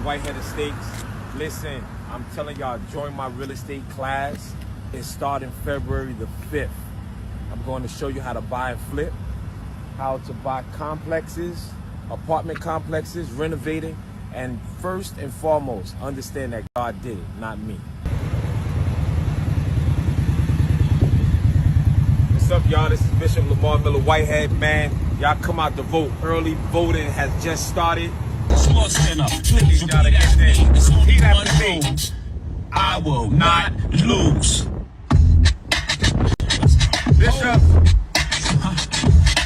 Whitehead Estates. Listen, I'm telling y'all, join my real estate class. It's starting February the 5th. I'm going to show you how to buy and flip, how to buy complexes, apartment complexes, renovating, and first and foremost, understand that God did it, not me. What's up, y'all? This is Bishop Lamar Miller Whitehead, man. Y'all come out to vote. Early voting has just started. Sports Center, please repeat after me. It's only one rule. I will not lose. Bishop,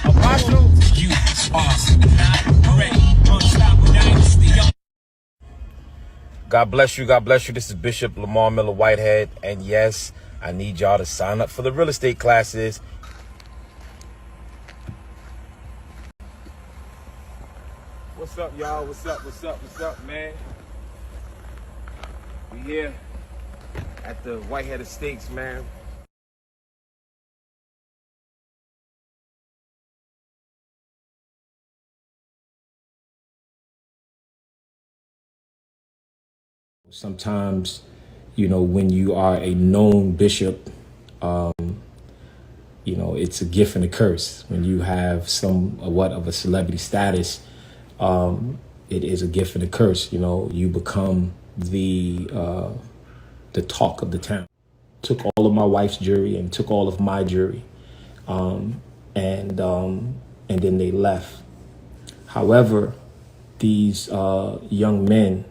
Apostle, You are not ready. Unstoppable dynasty. God bless you. God bless you. This is Bishop Lamar Miller Whitehead. And yes, I need y'all to sign up for the real estate classes. What's up, y'all? What's up? What's up? What's up, man? We here at the Whitehead Estates, man. Sometimes, you know, when you are a known bishop, you know, it's a gift and a curse. When you have somewhat of a celebrity status, it is a gift and a curse. You know, you become the talk of the town. Took all of my wife's jewelry and took all of my jewelry, and then they left. However, these young men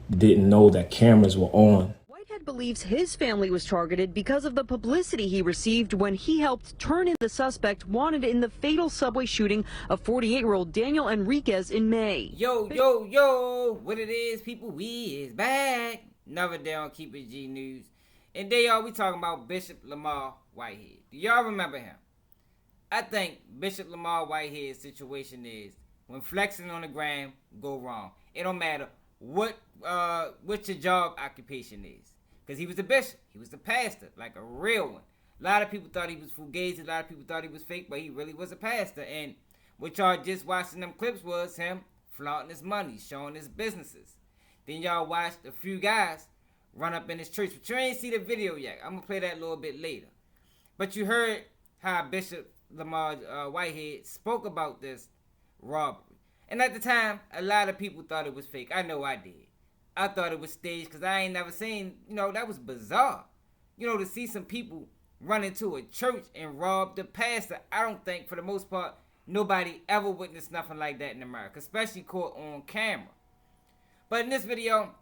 didn't know that cameras were on. Whitehead believes his family was targeted because of the publicity he received when he helped turn in the suspect wanted in the fatal subway shooting of 48-year-old Daniel Enriquez in May. Yo, what it is, people, we is back. Another day on Keep It G News. And they we talking about Bishop Lamar Whitehead. Do y'all remember him? I think Bishop Lamar Whitehead's situation is when flexing on the gram go wrong. It don't matter what your job occupation is. Because he was the bishop. He was the pastor, like a real one. A lot of people thought he was fugazi. A lot of people thought he was fake, but he really was a pastor. And what y'all just watching them clips was him flaunting his money, showing his businesses. Then y'all watched a few guys run up in his church. But you ain't see the video yet. I'm going to play that a little bit later. But you heard how Bishop Lamar Whitehead spoke about this robbery. And at the time, a lot of people thought it was fake. I know I did. I thought it was staged because I ain't never seen, that was bizarre. To see some people run into a church and rob the pastor. I don't think, for the most part, nobody ever witnessed nothing like that in America, especially caught on camera. But in this video,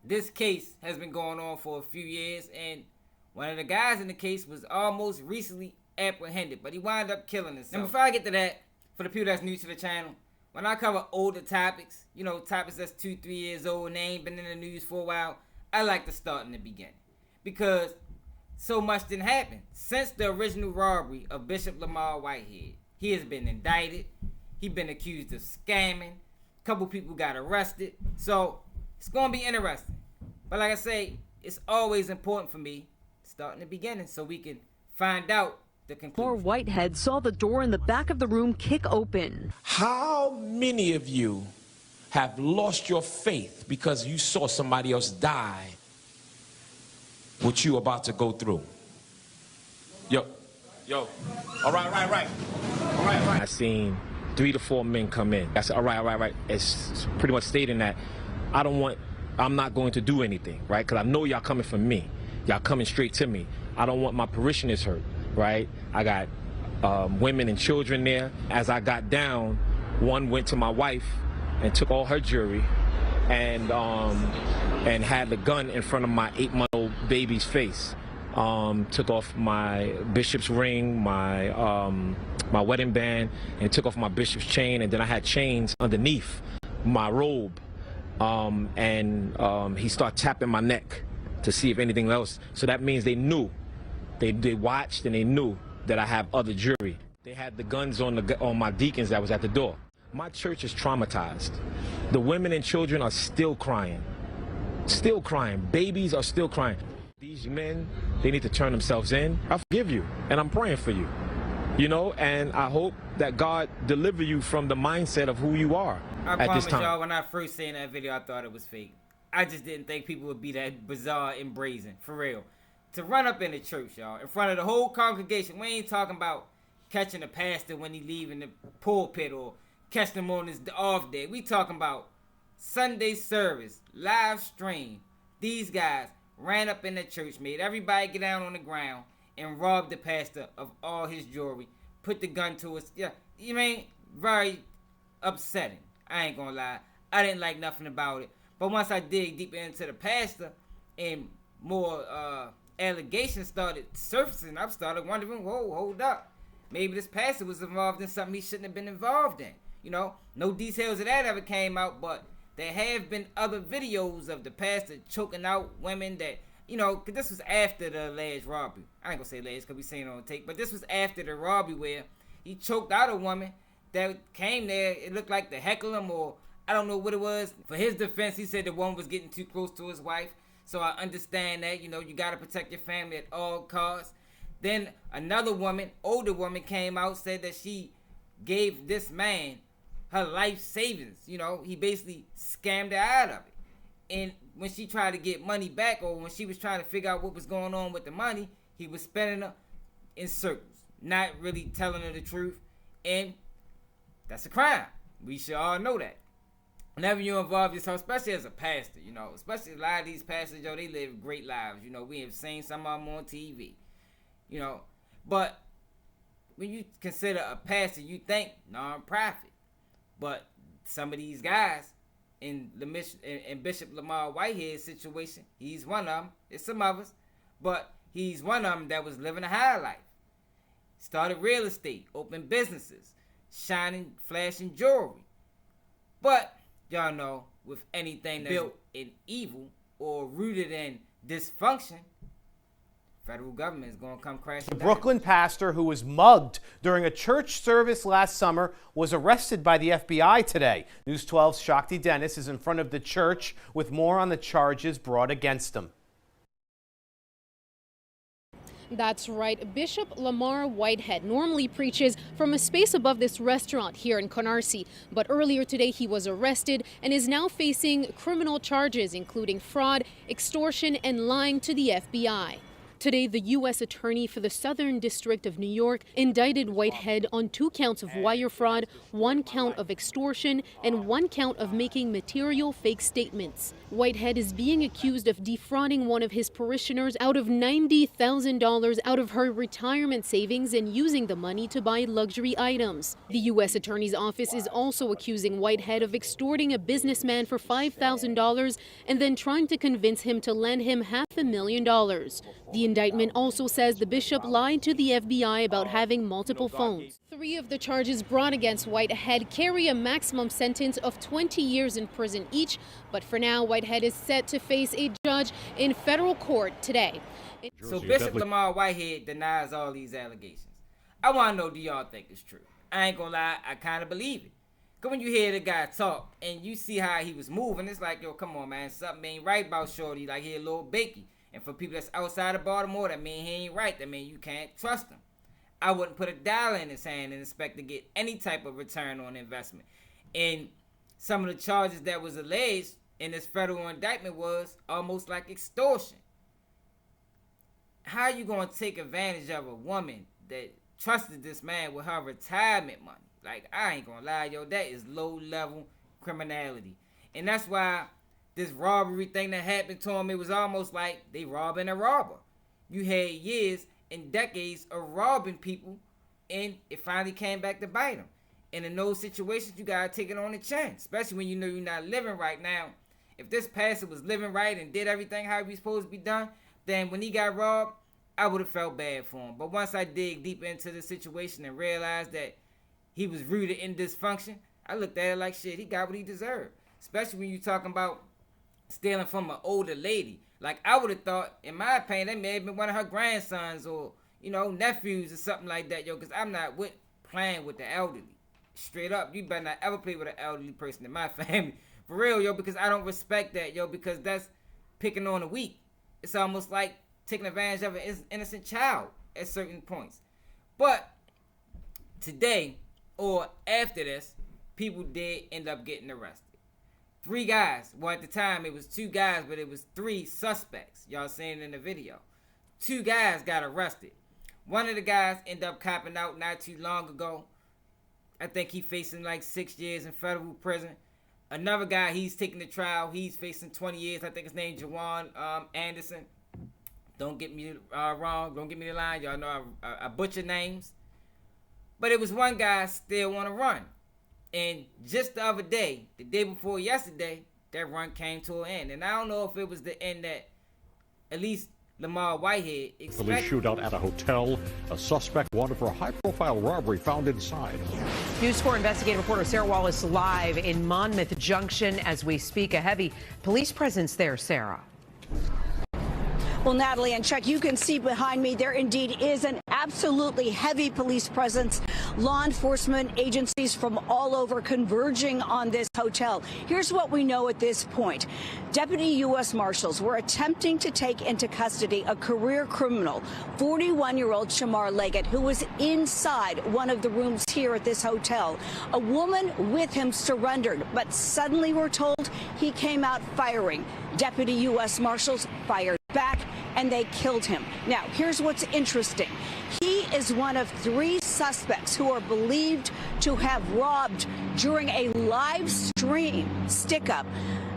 this case has been going on for a few years, and one of the guys in the case was almost recently apprehended, but he wound up killing himself. And before I get to that, for the people that's new to the channel, when I cover older topics, topics that's 2-3 years old and they ain't been in the news for a while, I like to start in the beginning. Because so much didn't happen. Since the original robbery of Bishop Lamar Whitehead, he has been indicted. He's been accused of scamming. A couple people got arrested. So it's going to be interesting. But like I say, it's always important for me to start in the beginning so we can find out the conclusion. Lamar Whitehead saw the door in the back of the room kick open. How many of you have lost your faith because you saw somebody else die what you about to go through? Yo. All right. I seen 3 to 4 men come in. I said, all right. It's pretty much stating that I'm not going to do anything, right? Because I know y'all coming for me. Y'all coming straight to me. I don't want my parishioners hurt, right? I got women and children there. As I got down, one went to my wife and took all her jewelry and had the gun in front of my 8-month-old baby's face. Took off my bishop's ring, my wedding band, and took off my bishop's chain, and then I had chains underneath my robe. He started tapping my neck to see if anything else. So that means they knew. They watched and they knew that I have other jewelry. They had the guns on my deacons that was at the door. My church is traumatized. The women and children are still crying. Still crying. Babies are still crying. These men, they need to turn themselves in. I forgive you, and I'm praying for you. And I hope that God deliver you from the mindset of who you are. I at this promise time. y'all, when I first seen that video, I thought it was fake. I just didn't think people would be that bizarre and brazen, for real. To run up in the church, y'all, in front of the whole congregation. We ain't talking about catching a pastor when he leaving the pulpit or catching him on his off day. We talking about Sunday service, live stream. These guys ran up in the church, made everybody get down on the ground, and robbed the pastor of all his jewelry, put the gun to his, yeah, you mean, very upsetting. I ain't gonna lie. I didn't like nothing about it. But once I dig deeper into the pastor and more allegations started surfacing, I started wondering, whoa, hold up. Maybe this pastor was involved in something he shouldn't have been involved in. You know, no details of that ever came out, but there have been other videos of the pastor choking out women that, you know, cause this was after the alleged robbery. I ain't gonna say alleged because we seen it on tape, but this was after the robbery where he choked out a woman that came there. It looked like to heckle him, or I don't know what it was. For his defense, he said the woman was getting too close to his wife. So I understand that, you know, you gotta protect your family at all costs. Then another woman, older woman, came out, said that she gave this man her life savings. You know, he basically scammed her out of it. And when she tried to get money back, or when she was trying to figure out what was going on with the money, he was spending her in circles, not really telling her the truth. And that's a crime. We should all know that. Whenever you involve yourself, especially as a pastor, you know, especially a lot of these pastors, yo, they live great lives. You know, we have seen some of them on TV. You know, but when you consider a pastor, you think non-profit. But some of these guys in Bishop Lamar Whitehead's situation, he's one of them. It's some others, but he's one of them that was living a high life. Started real estate, opened businesses, shining, flashing jewelry. But y'all know, with anything that's built in evil or rooted in dysfunction, federal government is going to come crashing down. The Brooklyn pastor who was mugged during a church service last summer was arrested by the FBI today. News 12's Shakti Dennis is in front of the church with more on the charges brought against him. That's right. Bishop Lamar Whitehead normally preaches from a space above this restaurant here in Canarsie. But earlier today, he was arrested and is now facing criminal charges, including fraud, extortion, and lying to the FBI. Today, the U.S. Attorney for the Southern District of New York indicted Whitehead on 2 counts of wire fraud, 1 count of extortion, and 1 count of making material fake statements. Whitehead is being accused of defrauding one of his parishioners out of $90,000 out of her retirement savings and using the money to buy luxury items. The U.S. Attorney's Office is also accusing Whitehead of extorting a businessman for $5,000 and then trying to convince him to lend him $500,000. The indictment also says the bishop lied to the FBI about having multiple phones. 3 of the charges brought against Whitehead carry a maximum sentence of 20 years in prison each, but for now, Whitehead is set to face a judge in federal court today. So Bishop Lamar Whitehead denies all these allegations. I want to know, do y'all think it's true? I ain't gonna lie, I kind of believe it. Because when you hear the guy talk and you see how he was moving, it's like, yo, come on, man, something ain't right about Shorty, like he a little bakey. And for people that's outside of Baltimore, that mean he ain't right. That mean you can't trust him. I wouldn't put $1 in his hand and expect to get any type of return on investment. And some of the charges that was alleged in this federal indictment was almost like extortion. How you gonna take advantage of a woman that trusted this man with her retirement money? Like, I ain't gonna lie, yo, that is low-level criminality. And that's why this robbery thing that happened to him, it was almost like they robbing a robber. You had years and decades of robbing people, and it finally came back to bite them. And in those situations, you gotta take it on the chin, especially when you know you're not living right. Now, if this pastor was living right and did everything how he was supposed to be done, then when he got robbed, I would have felt bad for him. But once I dig deep into the situation and realized that he was rooted in dysfunction, I looked at it like, shit, he got what he deserved. Especially when you're talking about stealing from an older lady. Like, I would have thought, in my opinion, that may have been one of her grandsons or, you know, nephews or something like that, yo, because I'm not playing with the elderly. Straight up, you better not ever play with an elderly person in my family. For real, yo, because I don't respect that, yo, because that's picking on the weak. It's almost like taking advantage of an innocent child at certain points. But today, or after this, people did end up getting arrested. 3 guys. Well, at the time, it was 2 guys, but it was 3 suspects. Y'all seen it in the video. 2 guys got arrested. One of the guys ended up copping out not too long ago. I think he's facing like 6 years in federal prison. Another guy, he's taking the trial. He's facing 20 years. I think his name's Jawan Anderson. Don't get me wrong. Don't get me the line. Y'all know I butcher names. But it was one guy still want to run. And just the other day, the day before yesterday, that run came to an end. And I don't know if it was the end that at least Lamar Whitehead expected. Police shootout at a hotel. A suspect wanted for a high-profile robbery found inside. News 4 investigative reporter Sarah Wallace live in Monmouth Junction as we speak. A heavy police presence there, Sarah. Well, Natalie and Chuck, you can see behind me there indeed is an absolutely heavy police presence. Law enforcement agencies from all over converging on this hotel. Here's what we know at this point. Deputy U.S. Marshals were attempting to take into custody a career criminal, 41-year-old Shamar Lled, who was inside one of the rooms here at this hotel. A woman with him surrendered, but suddenly we're told he came out firing. Deputy U.S. Marshals fired back and they killed him. Now, here's what's interesting. He is one of 3 suspects who are believed to have robbed during a live stream stick-up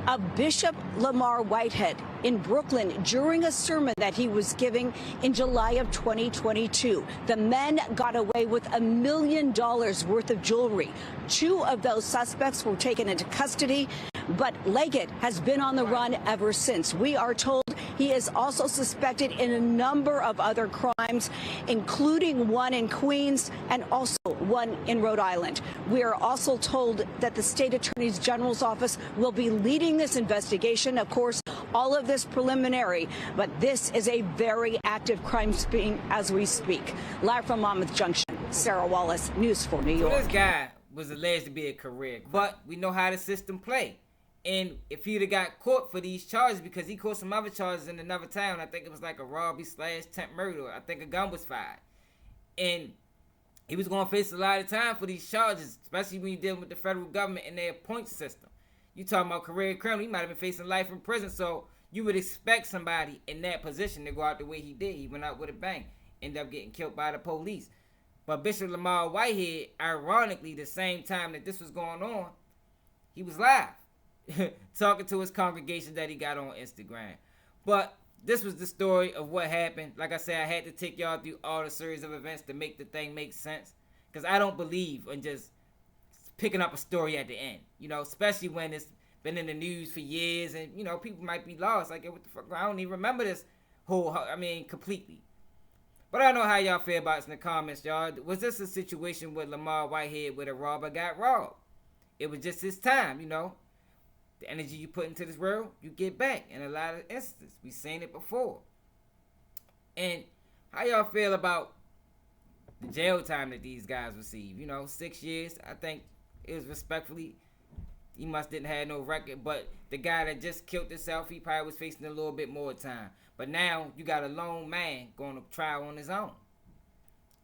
of Bishop Lamar Whitehead in Brooklyn during a sermon that he was giving in July of 2022. The men got away with $1 million worth of jewelry. 2 of those suspects were taken into custody, but Lled has been on the run ever since. We are told he is also suspected in a number of other crimes, including one in Queens and also one in Rhode Island. We are also told that the State Attorney General's office will be leading this investigation. Of course, all of this preliminary, but this is a very active crime scene as we speak. Live from Monmouth Junction, Sarah Wallace, News 4 New York. So this guy was alleged to be a career, but we know how the system play. And if he'd have got caught for these charges, because he caught some other charges in another town, I think it was like a robbery / attempt murder. I think a gun was fired. And he was going to face a lot of time for these charges, especially when you're dealing with the federal government and their point system. You talking about career criminal, he might have been facing life in prison, so you would expect somebody in that position to go out the way he did. He went out with a bang, ended up getting killed by the police. But Bishop Lamar Whitehead, ironically, the same time that this was going on, he was live. Talking to his congregation that he got on Instagram. But this was the story of what happened. Like I said, I had to take y'all through all the series of events to make the thing make sense. Because I don't believe in just picking up a story at the end. You know, especially when it's been in the news for years and, you know, people might be lost. Like, what the fuck? I don't even remember this completely. But I don't know how y'all feel about it in the comments, y'all. Was this a situation with Lamar Whitehead where the robber got robbed? It was just his time, you know. The energy you put into this world, you get back in a lot of instances. We've seen it before. And how y'all feel about the jail time that these guys receive? You know, 6 years. I think it was respectfully. He must didn't have no record. But the guy that just killed himself, he probably was facing a little bit more time. But now you got a lone man going to trial on his own.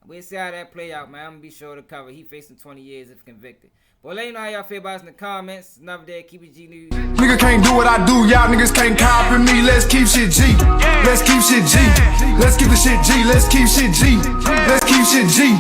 We'll see how that play out, man. I'm going to be sure to cover. He facing 20 years if convicted. But let me know how y'all feel about us in the comments. Another day, keep it G News. Nigga can't do what I do, y'all niggas can't copy me. Let's keep shit G. Let's keep shit G. Let's keep the shit G. Let's keep shit G. Let's keep shit G.